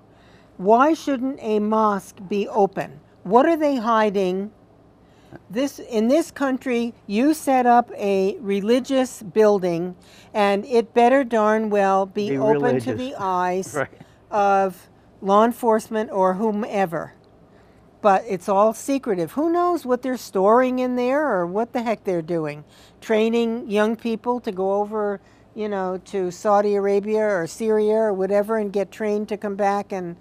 Why shouldn't a mosque be open? What are they hiding? In this country, you set up a religious building, and it better darn well be open to the eyes Right. of law enforcement or whomever. But it's all secretive. Who knows what they're storing in there or what the heck they're doing? Training young people to go over, to Saudi Arabia or Syria or whatever and get trained to come back and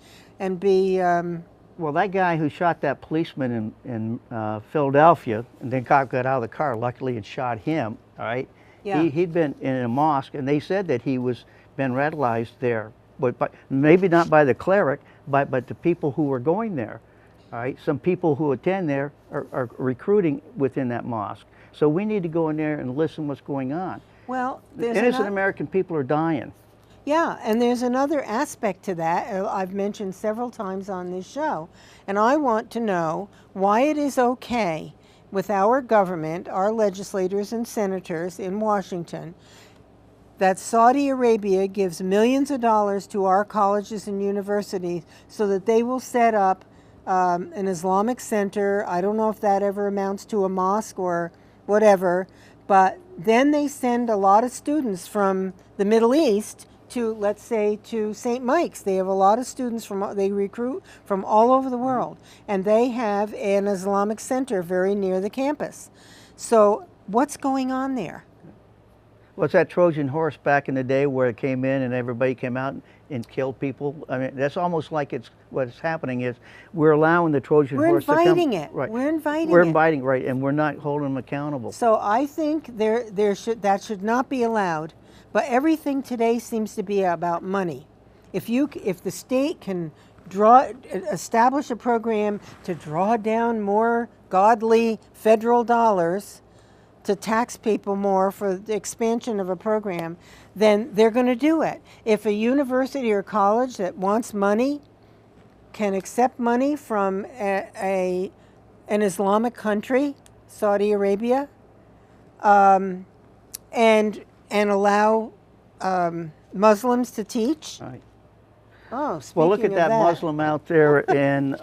be... Well, that guy who shot that policeman in Philadelphia and then got out of the car, luckily, and shot him, all right? Yeah. He'd been in a mosque, and they said that he was been radicalized there, but maybe not by the cleric, but the people who were going there. All right, some people who attend there are recruiting within that mosque. So we need to go in there and listen what's going on. Well, Innocent American people are dying. Yeah, and there's another aspect to that I've mentioned several times on this show, and I want to know why it is okay with our government, our legislators and senators in Washington, that Saudi Arabia gives millions of dollars to our colleges and universities so that they will set up an Islamic center. I don't know if that ever amounts to a mosque or whatever, but then they send a lot of students from the Middle East to, let's say, to St. Mike's. They have a lot of students they recruit from all over the world, and they have an Islamic center very near the campus. So what's going on there? What's that Trojan horse back in the day where it came in and everybody came out and killed people? I mean, that's almost like what's happening is we're allowing the Trojan horse to come. We're inviting it. Right. We're inviting it. We're inviting, right, and we're not holding them accountable. So I think that should not be allowed. But everything today seems to be about money. If the state can establish a program to draw down more godly federal dollars to tax people more for the expansion of a program, then they're going to do it. If a university or college that wants money can accept money from an Islamic country, Saudi Arabia, and allow Muslims to teach. Right. Oh, speaking well, look at of that Muslim out there in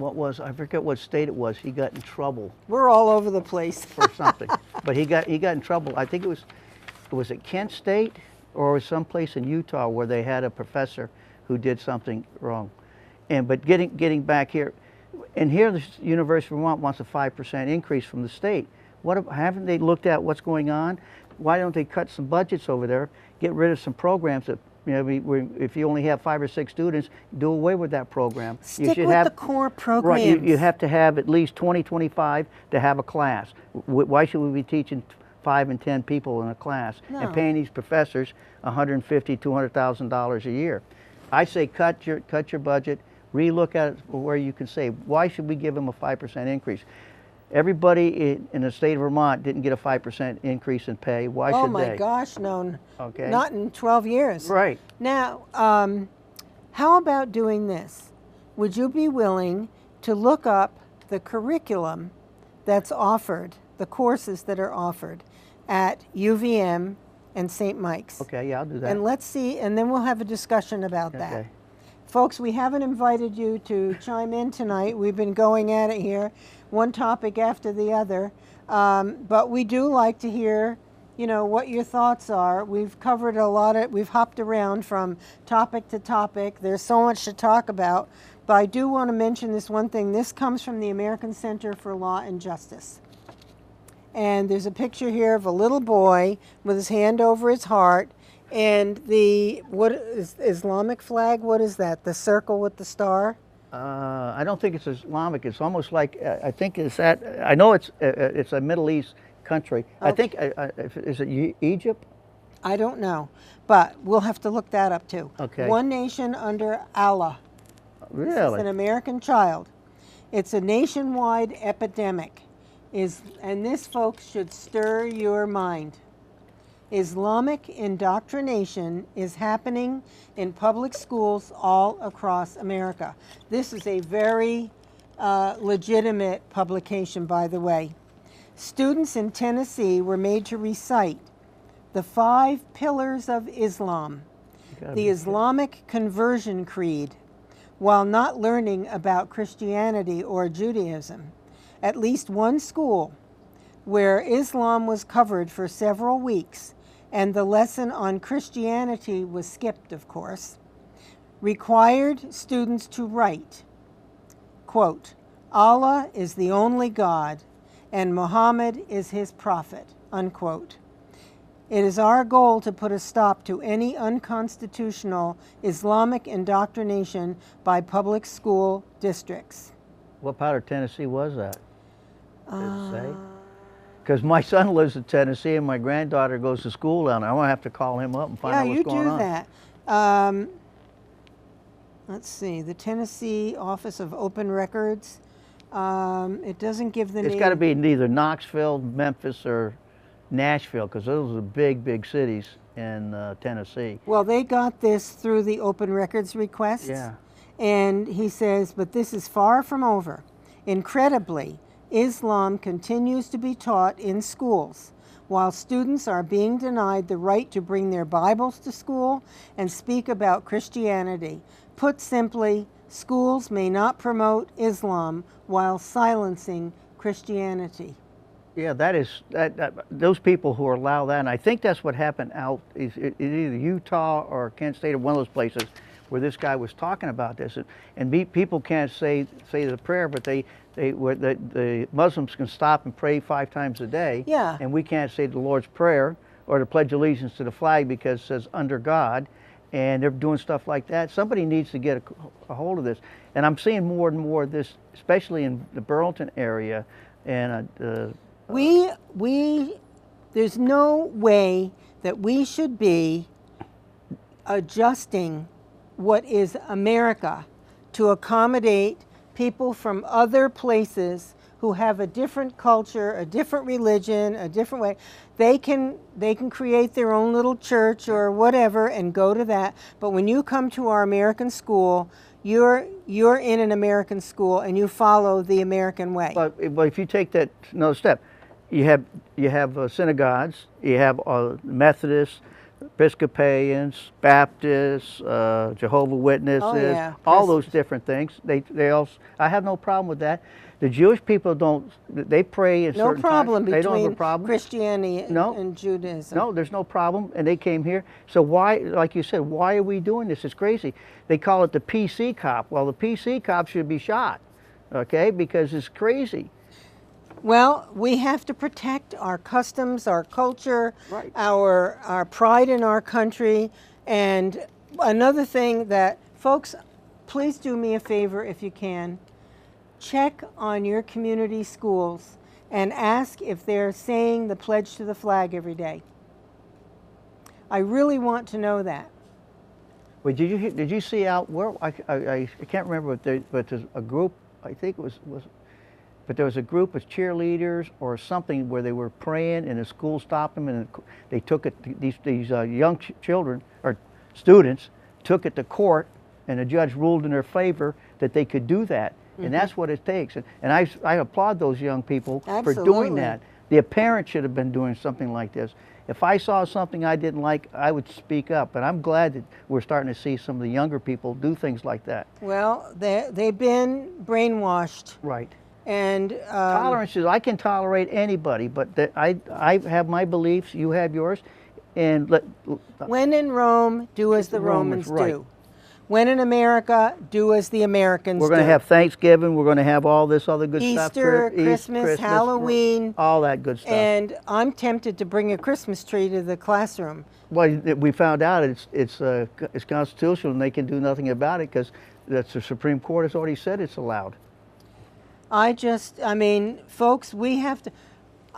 I forget what state it was. He got in trouble We're all over the place. for something, but he got in trouble. I think it was at Kent State or was someplace in Utah where they had a professor who did something wrong. But getting back here, and here the University of Vermont wants a 5% increase from the state. Haven't they looked at what's going on? Why don't they cut some budgets over there, get rid of some programs that, if you only have 5 or 6 students, do away with that program. Stick with the core programs. Right, you have to have at least 20, 25 to have a class. Why should we be teaching 5 and 10 people in a class and paying these professors $150,000, $200,000 a year? I say cut your budget, relook at it where you can say, why should we give them a 5% increase? Everybody in the state of Vermont didn't get a 5% increase in pay. Why should they? Oh my gosh, no. Okay. Not in 12 years. Right. Now, how about doing this? Would you be willing to look up the curriculum that's offered, the courses that are offered at UVM and St. Mike's? Okay, yeah, I'll do that. And let's see, and then we'll have a discussion about that. Okay. Folks, we haven't invited you to chime in tonight. We've been going at it here, one topic after the other. But we do like to hear, what your thoughts are. We've covered we've hopped around from topic to topic. There's so much to talk about. But I do want to mention this one thing. This comes from the American Center for Law and Justice. And there's a picture here of a little boy with his hand over his heart. And what is Islamic flag? What is that? The circle with the star? I don't think it's Islamic. It's almost like I think it's that. I know it's a Middle East country. Okay. I think is it Egypt? I don't know, but we'll have to look that up too. Okay. One Nation Under Allah. This is Really? an American child. It's a nationwide epidemic. And this, folks, should stir your mind. Islamic indoctrination is happening in public schools all across America. This is a very legitimate publication, by the way. Students in Tennessee were made to recite the 5 pillars of Islam, the Islamic conversion creed, while not learning about Christianity or Judaism. At least one school where Islam was covered for several weeks and the lesson on Christianity was skipped, of course, required students to write, quote, Allah is the only God and Muhammad is his prophet, unquote. It is our goal to put a stop to any unconstitutional Islamic indoctrination by public school districts. What part of Tennessee was that? Does it say? Because my son lives in Tennessee and my granddaughter goes to school down there. I'm going to have to call him up and find out what's going on. Yeah, you do that. Let's see, the Tennessee Office of Open Records. It doesn't give the name. It's got to be neither Knoxville, Memphis, or Nashville, because those are big, big cities in Tennessee. Well, they got this through the Open Records request. Yeah. And he says, but this is far from over. Incredibly, Islam continues to be taught in schools, while students are being denied the right to bring their Bibles to school and speak about Christianity. Put simply, schools may not promote Islam while silencing Christianity. Yeah, those people who allow that, and I think that's what happened out is either Utah or Kent State or one of those places where this guy was talking about this, and people can't say the prayer, but the Muslims can stop and pray 5 times a day, yeah, and we can't say the Lord's Prayer or to pledge allegiance to the flag because it says under God, and they're doing stuff like that. Somebody needs to get a hold of this, and I'm seeing more and more of this, especially in the Burlington area, and there's no way that we should be adjusting what is America to accommodate people from other places who have a different culture, a different religion, a different way. They can create their own little church or whatever and go to that. But when you come to our American school, you're in an American school and you follow the American way. But if you take that another step, you have synagogues, you have Methodists, Episcopalians, Baptists, Jehovah's Witnesses, all those different things. They all. I have no problem with that. The Jewish people don't. They pray in certain times. No problem They don't have a between problem. Christianity and Judaism. No, there's no problem, and they came here. So why, like you said, why are we doing this? It's crazy. They call it the PC cop. Well, the PC cop should be shot, okay, because it's crazy. Well, we have to protect our customs, our culture, right, our pride in our country. And another thing that, folks, please do me a favor if you can. Check on your community schools and ask if they're saying the pledge to the flag every day. I really want to know that. Wait, did you see out where I can't remember, but there's a group, I think it was. But there was a group of cheerleaders or something where they were praying, and the school stopped them, and they took it. These young children or students took it to court, and the judge ruled in their favor that they could do that, and that's what it takes. And I applaud those young people for doing that. The parents should have been doing something like this. If I saw something I didn't like, I would speak up. And I'm glad that we're starting to see some of the younger people do things like that. Well, they've been brainwashed. Right. And tolerance is, I can tolerate anybody, but I have my beliefs, you have yours, and when in Rome, do as the Romans do. When in America, do as the Americans do. We're going to have Thanksgiving, we're going to have all this other good stuff. Easter, Christmas, Halloween. All that good stuff. And I'm tempted to bring a Christmas tree to the classroom. Well, we found out it's constitutional and they can do nothing about it because the Supreme Court has already said it's allowed. I mean, folks, we have to,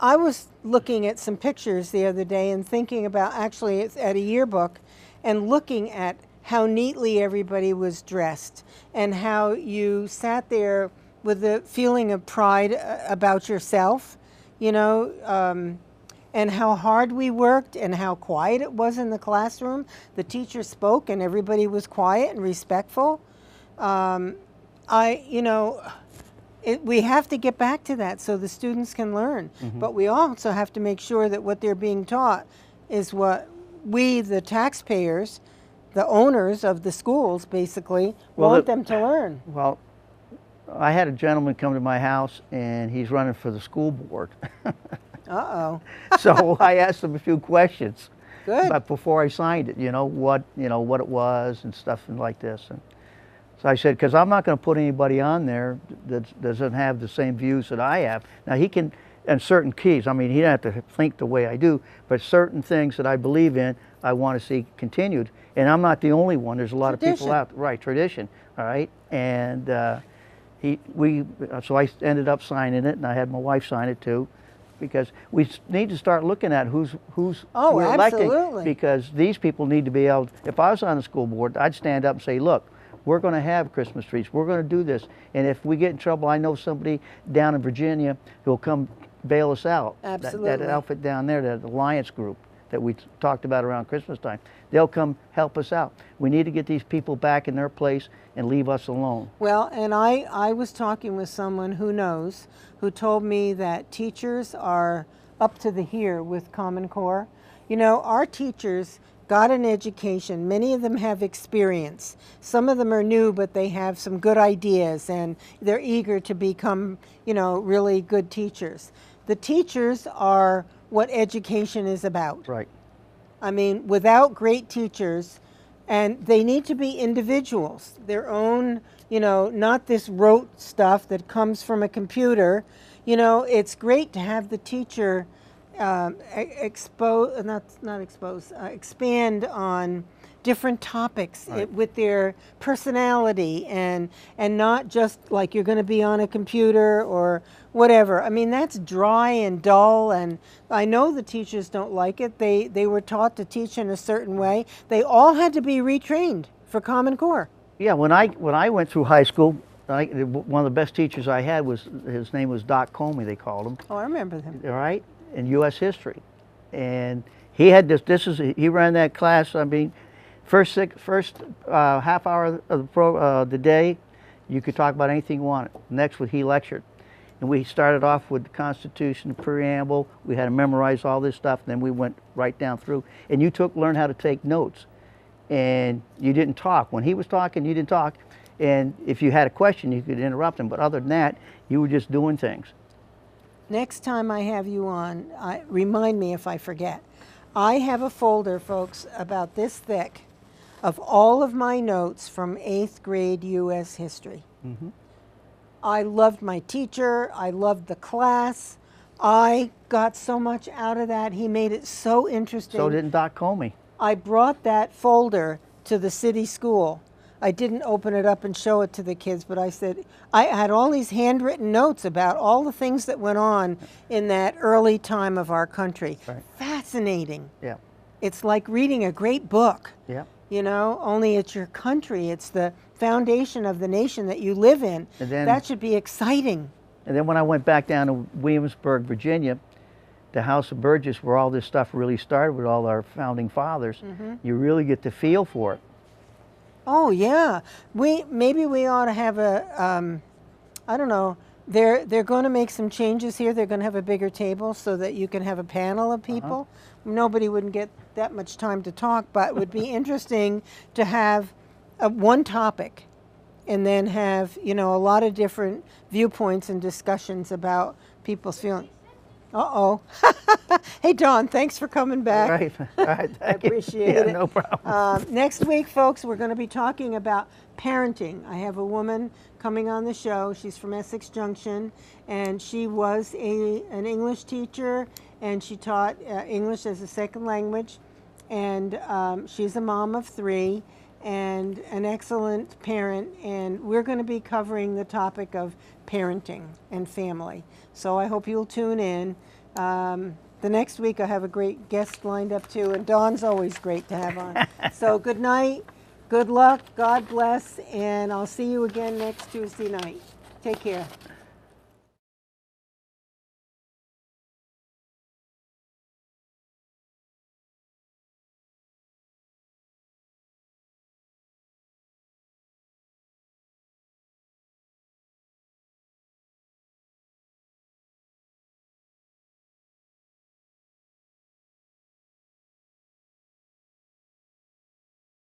I was looking at some pictures the other day and thinking about, actually it's at a yearbook, and looking at how neatly everybody was dressed and how you sat there with a feeling of pride about yourself, you know, and how hard we worked and how quiet it was in the classroom. The teacher spoke and everybody was quiet and respectful. We have to get back to that so the students can learn. Mm-hmm. But we also have to make sure that what they're being taught is what we, the taxpayers, the owners of the schools, basically, want them to learn. Well, I had a gentleman come to my house, and he's running for the school board. Uh-oh. So I asked him a few questions. Good. But before I signed it, what it was and stuff and like this. And so I said, because I'm not going to put anybody on there that doesn't have the same views that I have. Now he can, and certain keys, I mean, he doesn't have to think the way I do, but certain things that I believe in, I want to see continued. And I'm not the only one. There's a lot of people out, right? Tradition, all right. And so I ended up signing it, and I had my wife sign it too, because we need to start looking at who's we're electing, because these people need to be able. If I was on the school board, I'd stand up and say, look, we're going to have Christmas trees. We're going to do this. And if we get in trouble, I know somebody down in Virginia who'll come bail us out. Absolutely. That outfit down there, that Alliance group that we talked about around Christmas time, they'll come help us out. We need to get these people back in their place and leave us alone. Well, and I was talking with someone who knows, who told me that teachers are up to the here with Common Core. You know, our teachers got an education. Many of them have experience. Some of them are new, but they have some good ideas and they're eager to become, really good teachers. The teachers are what education is about. Right. I mean, without great teachers, and they need to be individuals, their own, not this rote stuff that comes from a computer. It's great to have the teacher expand on different topics, right, with their personality and not just like you're going to be on a computer or whatever. I mean, that's dry and dull, and I know the teachers don't like it. They were taught to teach in a certain way. They all had to be retrained for Common Core. Yeah, when I went through high school, one of the best teachers I had his name was Doc Comey, they called him. Oh, I remember him. All right, in U.S. history, and he had he ran that class. I mean, first half hour of the day, you could talk about anything you wanted. Next, he lectured, and we started off with the Constitution, the preamble. We had to memorize all this stuff. Then we went right down through, and you learned how to take notes, and you didn't talk when he was talking. You didn't talk, and if you had a question, you could interrupt him. But other than that, you were just doing things. Next time I have you on, remind me if I forget. I have a folder, folks, about this thick of all of my notes from 8th grade U.S. history. Mm-hmm. I loved my teacher. I loved the class. I got so much out of that. He made it so interesting. So didn't Doc Comey. I brought that folder to the city school. I didn't open it up and show it to the kids, but I said, I had all these handwritten notes about all the things that went on in that early time of our country. Right. Fascinating. Yeah. It's like reading a great book. Yeah. Only it's your country. It's the foundation of the nation that you live in. And then, that should be exciting. And then when I went back down to Williamsburg, Virginia, the House of Burgess, where all this stuff really started with all our founding fathers, mm-hmm, you really get the feel for it. Oh yeah, maybe we ought to have a, I don't know. They're going to make some changes here. They're going to have a bigger table so that you can have a panel of people. Uh-huh. Nobody wouldn't get that much time to talk, but it would be interesting to have one topic, and then have a lot of different viewpoints and discussions about people's feelings. Uh-oh. Hey, Don, thanks for coming back. All right. I appreciate it. No problem. Next week, folks, we're going to be talking about parenting. I have a woman coming on the show. She's from Essex Junction, and she was an English teacher, and she taught English as a second language, and she's a mom of 3 and an excellent parent, and we're going to be covering the topic of parenting and family. So I hope you'll tune in. The next week I have a great guest lined up too, and Dawn's always great to have on. So good night, good luck, God bless, and I'll see you again next Tuesday night. Take care.